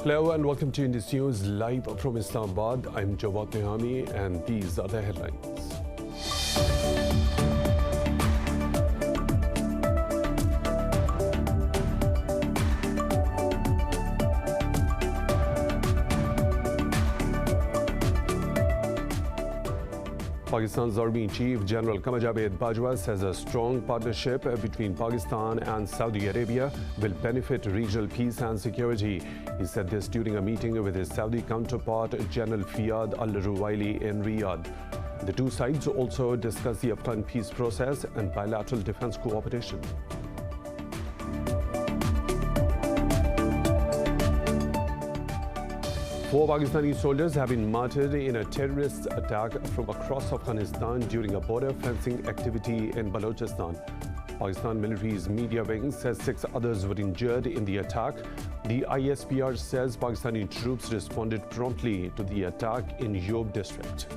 Hello and welcome to Indus News live from Islamabad. I'm Jawad Nehami and these are the headlines. Pakistan's Army Chief General Javed Bajwa says a strong partnership between Pakistan and Saudi Arabia will benefit regional peace and security. He said this during a meeting with his Saudi counterpart General Fiyad al-Ruwaili in Riyadh. The two sides also discussed the Afghan peace process and bilateral defense cooperation. 4 Pakistani soldiers have been martyred in a terrorist attack from across Afghanistan during a border fencing activity in Balochistan. Pakistan military's media wing says 6 others were injured in the attack. The ISPR says Pakistani troops responded promptly to the attack in Yob district.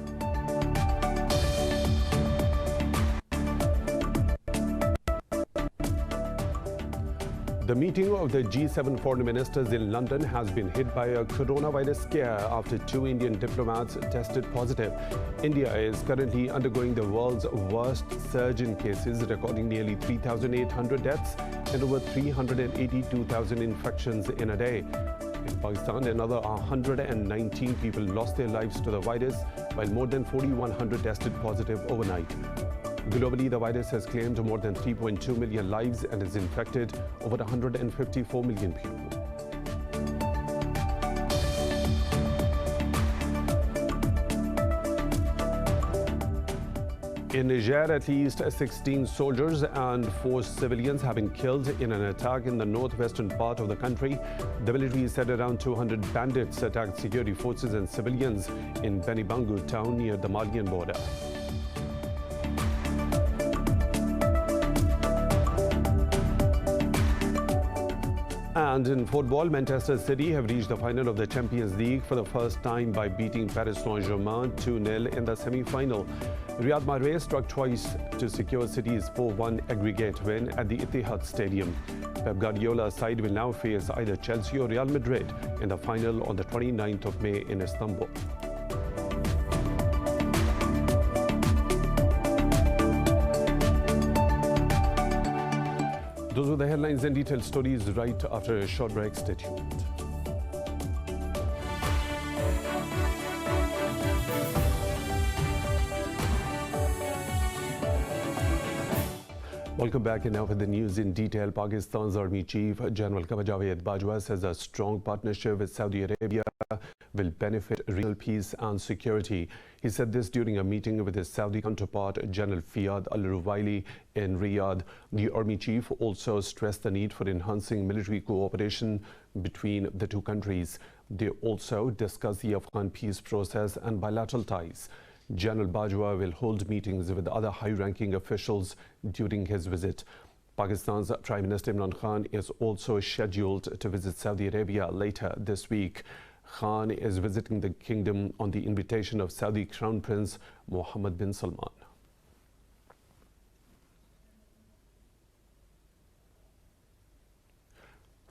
The meeting of the G7 foreign ministers in London has been hit by a coronavirus scare after 2 Indian diplomats tested positive. India is currently undergoing the world's worst surge in cases, recording nearly 3,800 deaths and over 382,000 infections in a day. In Pakistan, another 119 people lost their lives to the virus, while more than 4,100 tested positive overnight. Globally, the virus has claimed more than 3.2 million lives and has infected over 154 million people. In Niger, at least 16 soldiers and 4 civilians have been killed in an attack in the northwestern part of the country. The military said around 200 bandits attacked security forces and civilians in Benibangu town near the Malian border. And in football, Manchester City have reached the final of the Champions League for the first time by beating Paris Saint-Germain 2-0 in the semi-final. Riyad Mahrez struck twice to secure City's 4-1 aggregate win at the Etihad Stadium. Pep Guardiola's side will now face either Chelsea or Real Madrid in the final on the 29th of May in Istanbul. Those were the headlines and detailed stories right after a short break. Stay tuned. Welcome back, and now for the news in detail. Pakistan's Army Chief General Javed Bajwa says a strong partnership with Saudi Arabia will benefit regional peace and security. He said this during a meeting with his Saudi counterpart General Fiyad al-Ruwaili in Riyadh. The Army Chief also stressed the need for enhancing military cooperation between the two countries. They also discussed the Afghan peace process and bilateral ties. General Bajwa will hold meetings with other high-ranking officials during his visit. Pakistan's Prime Minister Imran Khan is also scheduled to visit Saudi Arabia later this week. Khan is visiting the kingdom on the invitation of Saudi Crown Prince Mohammed bin Salman.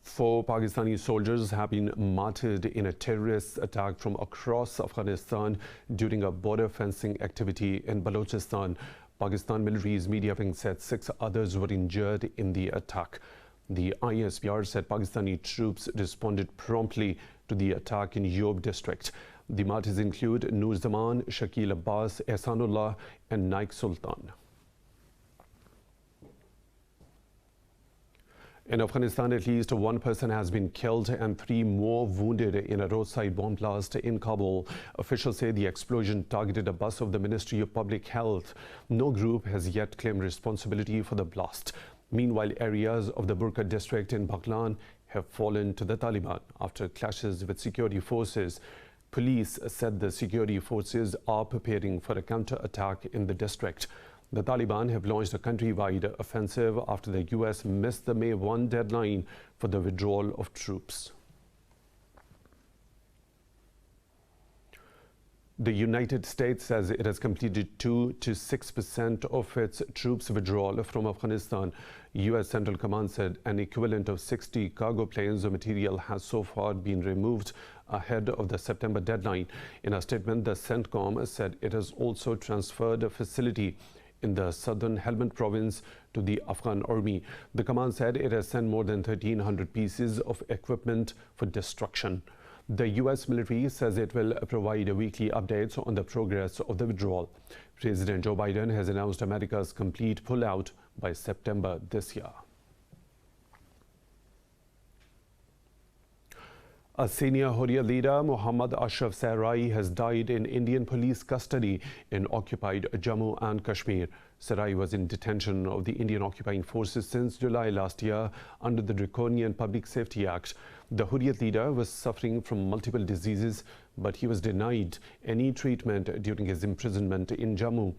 Four Pakistani soldiers have been martyred in a terrorist attack from across Afghanistan during a border fencing activity in Balochistan. Pakistan military's media wing said 6 others were injured in the attack. The ISPR said Pakistani troops responded promptly to the attack in Yob district. The martyrs include Nur Zaman, Shakil Abbas, Ehsanullah and Naik Sultan. In Afghanistan, at least 1 person has been killed and 3 more wounded in a roadside bomb blast in Kabul. Officials say the explosion targeted a bus of the Ministry of Public Health. No group has yet claimed responsibility for the blast. Meanwhile, areas of the Burqa district in Baghlan have fallen to the Taliban after clashes with security forces. Police said the security forces are preparing for a counter-attack in the district. The Taliban have launched a countrywide offensive after the US missed the May 1 deadline for the withdrawal of troops. The United States says it has completed 2 to 6% of its troops withdrawal from Afghanistan. U.S. Central Command said an equivalent of 60 cargo planes of material has so far been removed ahead of the September deadline. In a statement, the CENTCOM said it has also transferred a facility in the southern Helmand province to the Afghan army. The command said it has sent more than 1,300 pieces of equipment for destruction. The U.S. military says it will provide weekly updates on the progress of the withdrawal. President Joe Biden has announced America's complete pullout by September this year. A senior Hurriyat leader, Muhammad Ashraf Sarai, has died in Indian police custody in occupied Jammu and Kashmir. Sarai was in detention of the Indian occupying forces since July last year under the Draconian Public Safety Act. The Hurriyat leader was suffering from multiple diseases, but he was denied any treatment during his imprisonment in Jammu.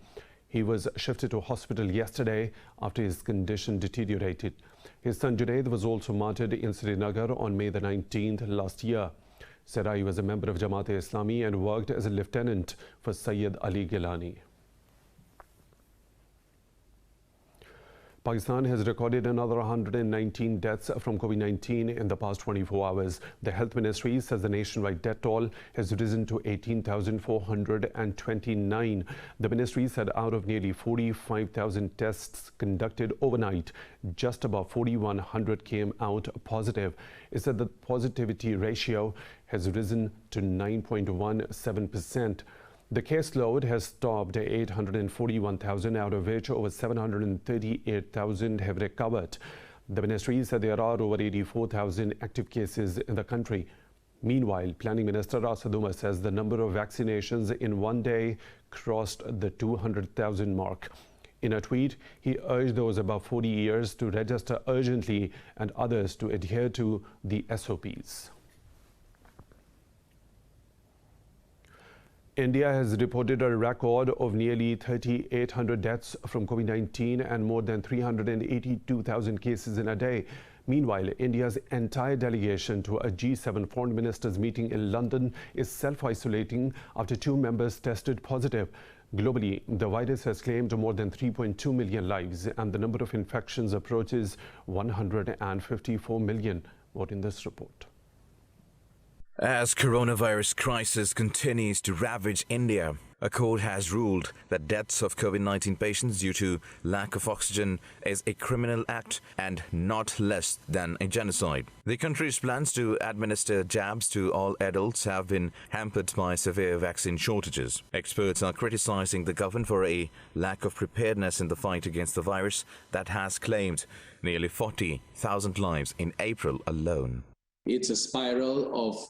He was shifted to hospital yesterday after his condition deteriorated. His son Junaid was also martyred in Srinagar on May the 19th last year. Sarai was a member of Jamaat-e-Islami and worked as a lieutenant for Sayyid Ali Gilani. Pakistan has recorded another 119 deaths from COVID-19 in the past 24 hours. The Health Ministry says the nationwide death toll has risen to 18,429. The ministry said out of nearly 45,000 tests conducted overnight, just about 4,100 came out positive. It said the positivity ratio has risen to 9.17%. The caseload has topped 841,000, out of which over 738,000 have recovered. The ministry said there are over 84,000 active cases in the country. Meanwhile, Planning Minister Asad Umar says the number of vaccinations in one day crossed the 200,000 mark. In a tweet, he urged those above 40 years to register urgently and others to adhere to the SOPs. India has reported a record of nearly 3,800 deaths from COVID-19 and more than 382,000 cases in a day. Meanwhile, India's entire delegation to a G7 foreign ministers meeting in London is self-isolating after 2 members tested positive. Globally, the virus has claimed more than 3.2 million lives and the number of infections approaches 154 million. More in this report. As coronavirus crisis continues to ravage India, a court has ruled that deaths of COVID-19 patients due to lack of oxygen is a criminal act and not less than a genocide. The country's plans to administer jabs to all adults have been hampered by severe vaccine shortages. Experts are criticizing the government for a lack of preparedness in the fight against the virus that has claimed nearly 40,000 lives in April alone. It's a spiral of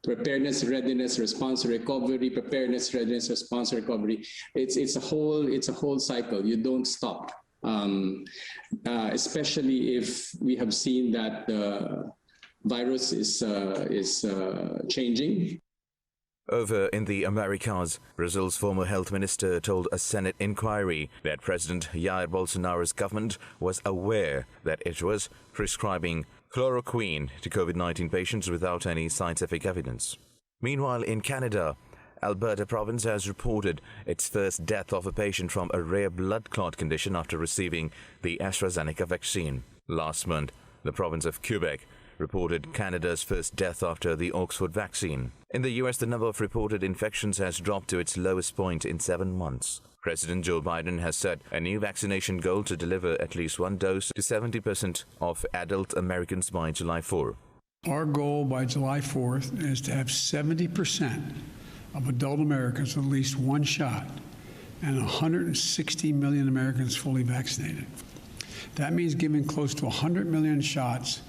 preparedness, readiness, response, recovery, preparedness, readiness, response, recovery. It's a whole cycle. You don't stop, especially if we have seen that the virus is changing. Over in the Americas, Brazil's former health minister told a Senate inquiry that President Jair Bolsonaro's government was aware that it was prescribing chloroquine to COVID-19 patients without any scientific evidence. Meanwhile, in Canada, Alberta province has reported its first death of a patient from a rare blood clot condition after receiving the AstraZeneca vaccine. Last month, the province of Quebec reported Canada's first death after the Oxford vaccine. In the US, the number of reported infections has dropped to its lowest point in 7 months. President Joe Biden has set a new vaccination goal to deliver at least 1 dose to 70% of adult Americans by July 4. Our goal by July 4th is to have 70% of adult Americans with at least 1 shot and 160 million Americans fully vaccinated. That means giving close to 100 million shots,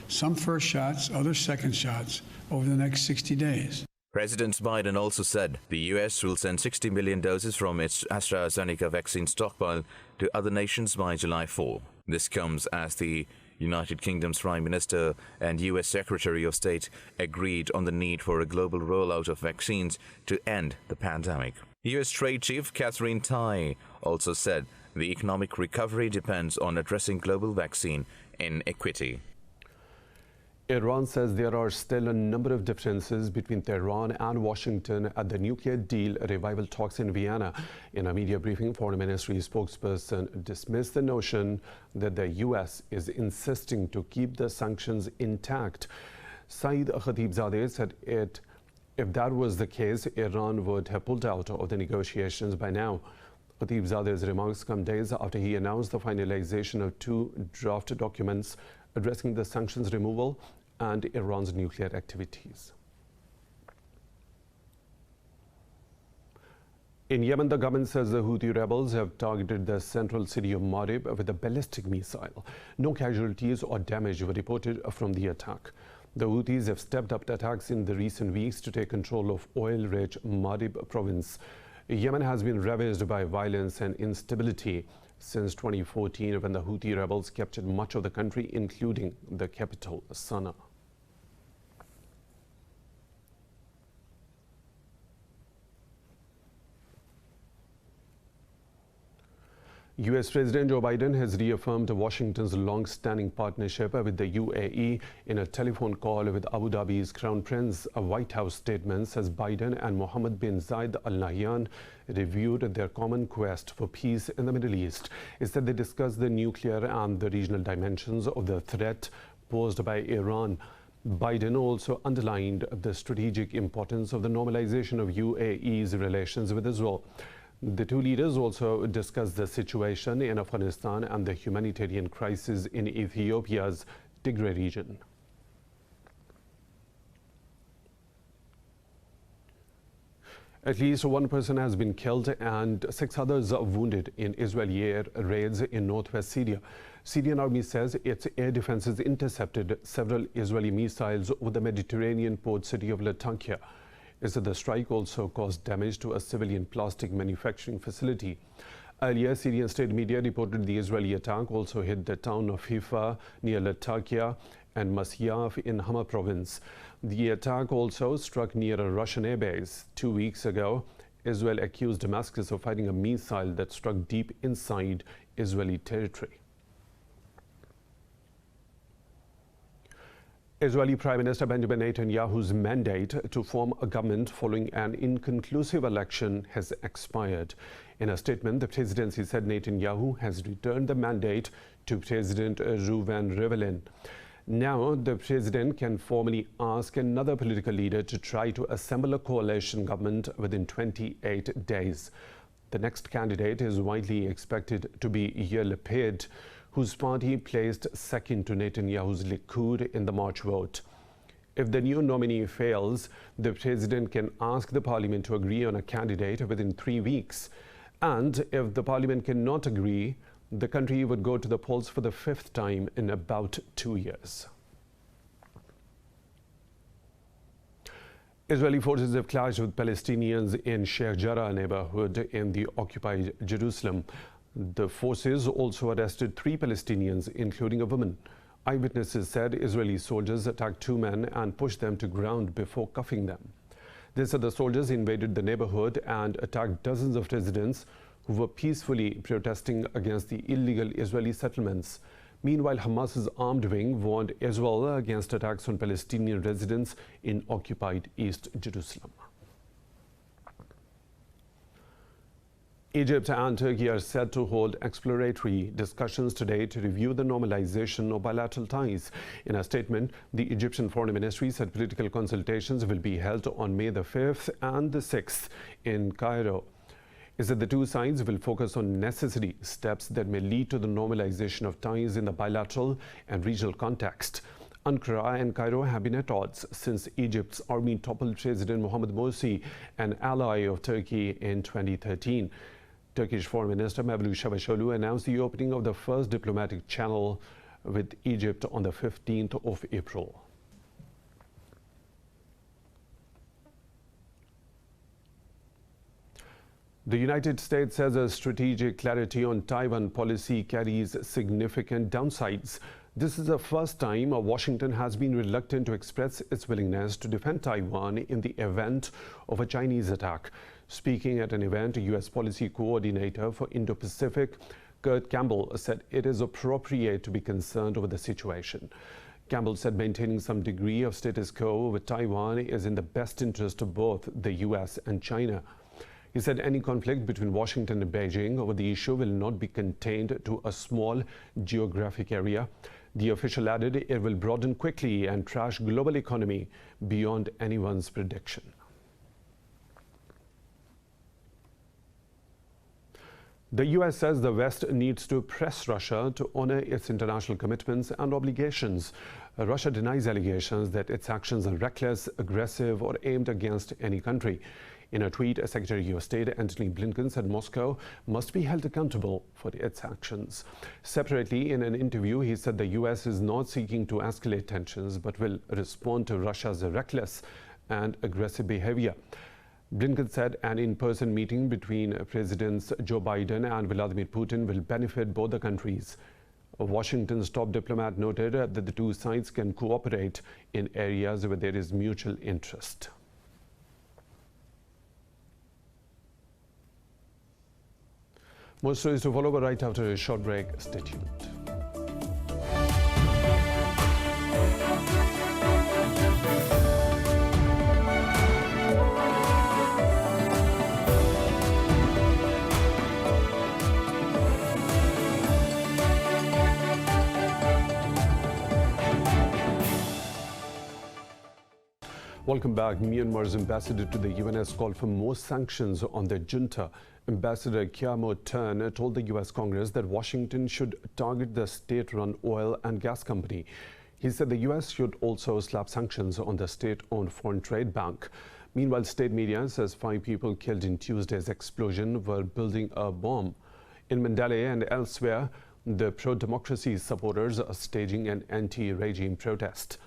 some first shots, others second shots, over the next 60 days. President Biden also said the U.S. will send 60 million doses from its AstraZeneca vaccine stockpile to other nations by July 4. This comes as the United Kingdom's Prime Minister and U.S. Secretary of State agreed on the need for a global rollout of vaccines to end the pandemic. U.S. Trade Chief Catherine Tai also said the economic recovery depends on addressing global vaccine inequity. Iran says there are still a number of differences between Tehran and Washington at the nuclear deal revival talks in Vienna. In a media briefing, Foreign Ministry spokesperson dismissed the notion that the U.S. is insisting to keep the sanctions intact. Saeed Khatibzadeh said if that was the case, Iran would have pulled out of the negotiations by now. Khatibzadeh's remarks come days after he announced the finalization of two draft documents addressing the sanctions removal and Iran's nuclear activities. In Yemen, the government says the Houthi rebels have targeted the central city of Marib with a ballistic missile. No casualties or damage were reported from the attack. The Houthis have stepped up attacks in the recent weeks to take control of oil-rich Marib province. Yemen has been ravaged by violence and instability since 2014, when the Houthi rebels captured much of the country, including the capital, Sana'a. U.S. President Joe Biden has reaffirmed Washington's long-standing partnership with the UAE in a telephone call with Abu Dhabi's Crown Prince. A White House statement says Biden and Mohammed bin Zayed Al Nahyan reviewed their common quest for peace in the Middle East. It said they discussed the nuclear and the regional dimensions of the threat posed by Iran. Biden also underlined the strategic importance of the normalization of UAE's relations with Israel. The two leaders also discussed the situation in Afghanistan and the humanitarian crisis in Ethiopia's Tigray region. At least one person has been killed and 6 others are wounded in Israeli air raids in northwest Syria. Syrian army says its air defenses intercepted several Israeli missiles over the Mediterranean port city of Latakia. The strike also caused damage to a civilian plastic manufacturing facility. Earlier, Syrian state media reported the Israeli attack also hit the town of Haifa near Latakia and Masyaf in Hama province. The attack also struck near a Russian airbase. 2 weeks ago, Israel accused Damascus of firing a missile that struck deep inside Israeli territory. Israeli Prime Minister Benjamin Netanyahu's mandate to form a government following an inconclusive election has expired. In a statement, the presidency said Netanyahu has returned the mandate to President Reuven Rivlin. Now, the president can formally ask another political leader to try to assemble a coalition government within 28 days. The next candidate is widely expected to be Yair Lapid, whose party placed second to Netanyahu's Likud in the March vote. If the new nominee fails, the president can ask the parliament to agree on a candidate within 3 weeks. And if the parliament cannot agree, the country would go to the polls for the 5th time in about 2 years. Israeli forces have clashed with Palestinians in Sheikh Jarrah neighborhood in the occupied Jerusalem. The forces also arrested 3 Palestinians, including a woman. Eyewitnesses said Israeli soldiers attacked 2 men and pushed them to ground before cuffing them. They said the soldiers invaded the neighborhood and attacked dozens of residents who were peacefully protesting against the illegal Israeli settlements. Meanwhile, Hamas's armed wing warned Israel against attacks on Palestinian residents in occupied East Jerusalem. Egypt and Turkey are set to hold exploratory discussions today to review the normalization of bilateral ties. In a statement, the Egyptian Foreign Ministry said political consultations will be held on May the 5th and the 6th in Cairo. It said the two sides will focus on necessary steps that may lead to the normalization of ties in the bilateral and regional context. Ankara and Cairo have been at odds since Egypt's army toppled President Mohamed Morsi, an ally of Turkey, in 2013. Turkish Foreign Minister Mevlut Çavuşoğlu announced the opening of the first diplomatic channel with Egypt on the 15th of April. The United States says a strategic clarity on Taiwan policy carries significant downsides. This is the first time Washington has been reluctant to express its willingness to defend Taiwan in the event of a Chinese attack. Speaking at an event, U.S. Policy Coordinator for Indo-Pacific, Kurt Campbell, said it is appropriate to be concerned over the situation. Campbell said maintaining some degree of status quo with Taiwan is in the best interest of both the US and China. He said any conflict between Washington and Beijing over the issue will not be contained to a small geographic area. The official added it will broaden quickly and trash global economy beyond anyone's prediction. The US says the West needs to press Russia to honor its international commitments and obligations. Russia denies allegations that its actions are reckless, aggressive, or aimed against any country. In a tweet, Secretary of State Antony Blinken said Moscow must be held accountable for its actions. Separately, in an interview, he said the US is not seeking to escalate tensions but will respond to Russia's reckless and aggressive behavior. Blinken said an in-person meeting between Presidents Joe Biden and Vladimir Putin will benefit both the countries. Washington's top diplomat noted that the two sides can cooperate in areas where there is mutual interest. More stories to follow, but right after a short break. Stay tuned. Welcome back. Myanmar's ambassador to the UN has called for more sanctions on the junta. Ambassador Kiamo Turn told the US Congress that Washington should target the state-run oil and gas company. He said the US should also slap sanctions on the state-owned foreign trade bank. Meanwhile, state media says 5 people killed in Tuesday's explosion were building a bomb. In Mandalay and elsewhere, the pro-democracy supporters are staging an anti-regime protest.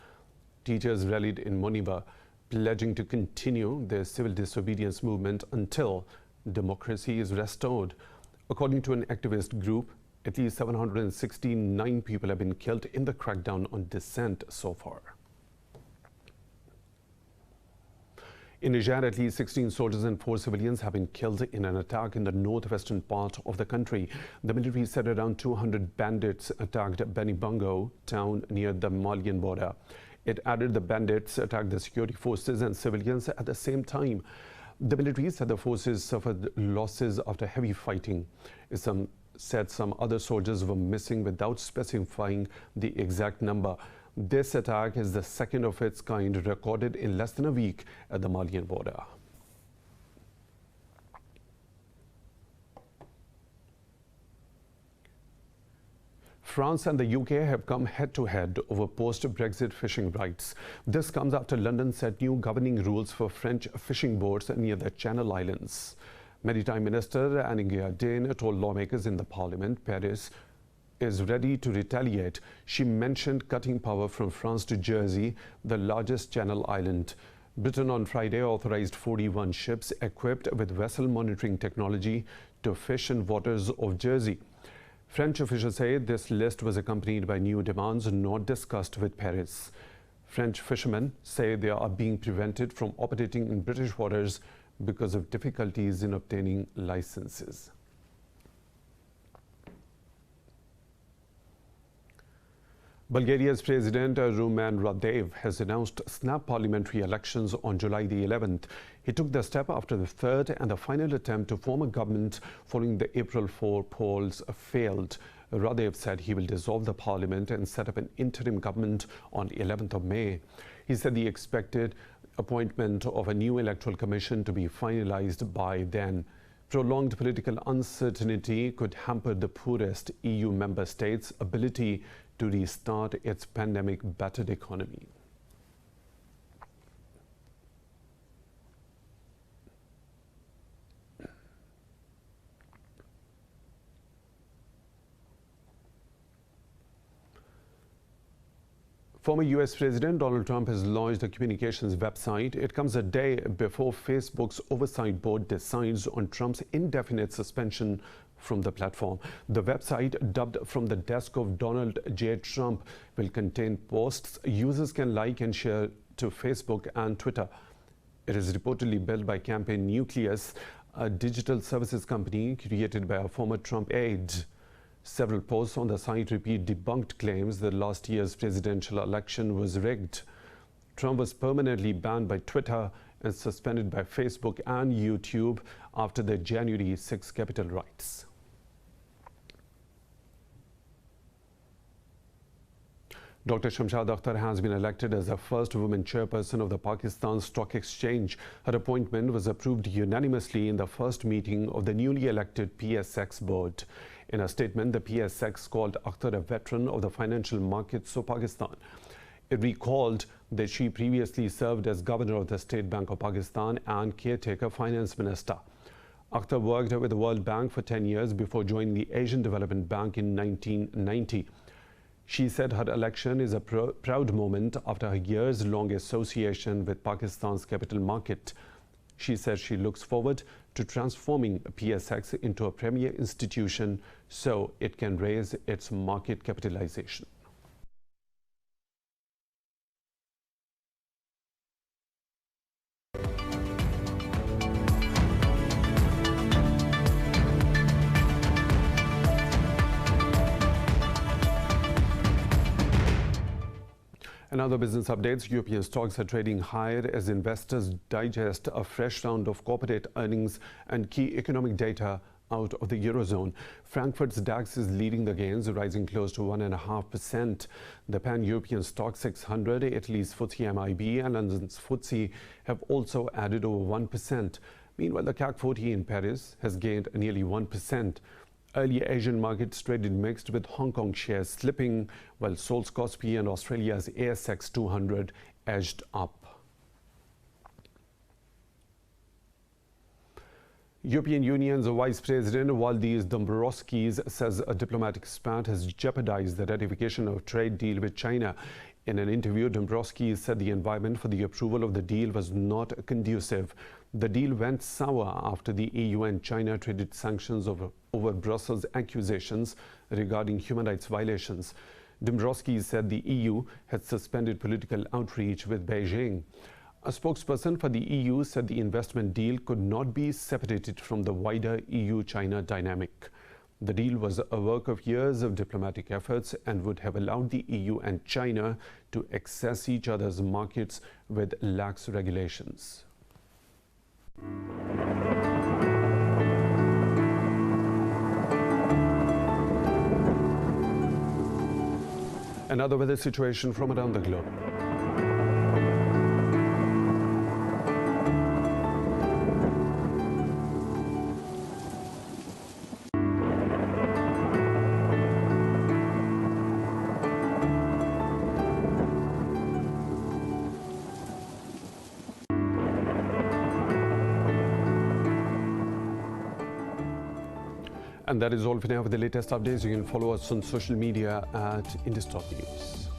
Teachers rallied in Moniba, pledging to continue their civil disobedience movement until democracy is restored. According to an activist group, at least 769 people have been killed in the crackdown on dissent so far. In Niger, at least 16 soldiers and 4 civilians have been killed in an attack in the northwestern part of the country. The military said around 200 bandits attacked Benibongo town near the Malian border. It added the bandits attacked the security forces and civilians at the same time. The military said the forces suffered losses after heavy fighting. Some said some other soldiers were missing without specifying the exact number. This attack is the second of its kind recorded in less than a week at the Malian border. France and the UK have come head-to-head over post-Brexit fishing rights. This comes after London set new governing rules for French fishing boats near the Channel Islands. Maritime Minister Annick Girardin told lawmakers in the Parliament Paris is ready to retaliate. She mentioned cutting power from France to Jersey, the largest Channel island. Britain on Friday authorized 41 ships equipped with vessel monitoring technology to fish in waters of Jersey. French officials say this list was accompanied by new demands not discussed with Paris. French fishermen say they are being prevented from operating in British waters because of difficulties in obtaining licenses. Bulgaria's President Rumen Radev has announced snap parliamentary elections on July the 11th. He took the step after the third and the final attempt to form a government following the April 4 polls failed. Radev said he will dissolve the parliament and set up an interim government on the 11th of May. He said the expected appointment of a new electoral commission to be finalized by then. Prolonged political uncertainty could hamper the poorest EU member states' ability to restart its pandemic-battered economy. Former US President Donald Trump has launched a communications website. It comes a day before Facebook's oversight board decides on Trump's indefinite suspension from the platform. The website, dubbed From the Desk of Donald J. Trump, will contain posts users can like and share to Facebook and Twitter. It is reportedly built by Campaign Nucleus, a digital services company created by a former Trump aide. Several posts on the site repeat debunked claims that last year's presidential election was rigged. Trump was permanently banned by Twitter and suspended by Facebook and YouTube after the January 6 Capitol riots. Dr. Shamshad Akhtar has been elected as the first woman chairperson of the Pakistan Stock Exchange. Her appointment was approved unanimously in the first meeting of the newly elected PSX board. In a statement, the PSX called Akhtar a veteran of the financial markets of Pakistan. It recalled that she previously served as governor of the State Bank of Pakistan and caretaker finance minister. Akhtar worked with the World Bank for 10 years before joining the Asian Development Bank in 1990. She said her election is a proud moment after her years-long association with Pakistan's capital market. She says she looks forward to transforming PSX into a premier institution so it can raise its market capitalization. And other business updates, European stocks are trading higher as investors digest a fresh round of corporate earnings and key economic data out of the Eurozone. Frankfurt's DAX is leading the gains, rising close to 1.5%. The Pan-European Stock 600, Italy's FTSE MIB and London's FTSE have also added over 1%. Meanwhile, the CAC 40 in Paris has gained nearly 1%. Earlier Asian markets traded mixed, with Hong Kong shares slipping, while Seoul's Kospi and Australia's ASX 200 edged up. European Union's Vice President Valdis Dombrovskis says a diplomatic spat has jeopardized the ratification of a trade deal with China. In an interview, Dombrovskis said the environment for the approval of the deal was not conducive. The deal went sour after the EU and China traded sanctions over Brussels' accusations regarding human rights violations. Dombrovskis said the EU had suspended political outreach with Beijing. A spokesperson for the EU said the investment deal could not be separated from the wider EU-China dynamic. The deal was a work of years of diplomatic efforts and would have allowed the EU and China to access each other's markets with lax regulations. Another weather situation from around the globe. And that is all for now. For the latest updates, you can follow us on social media at Indus News.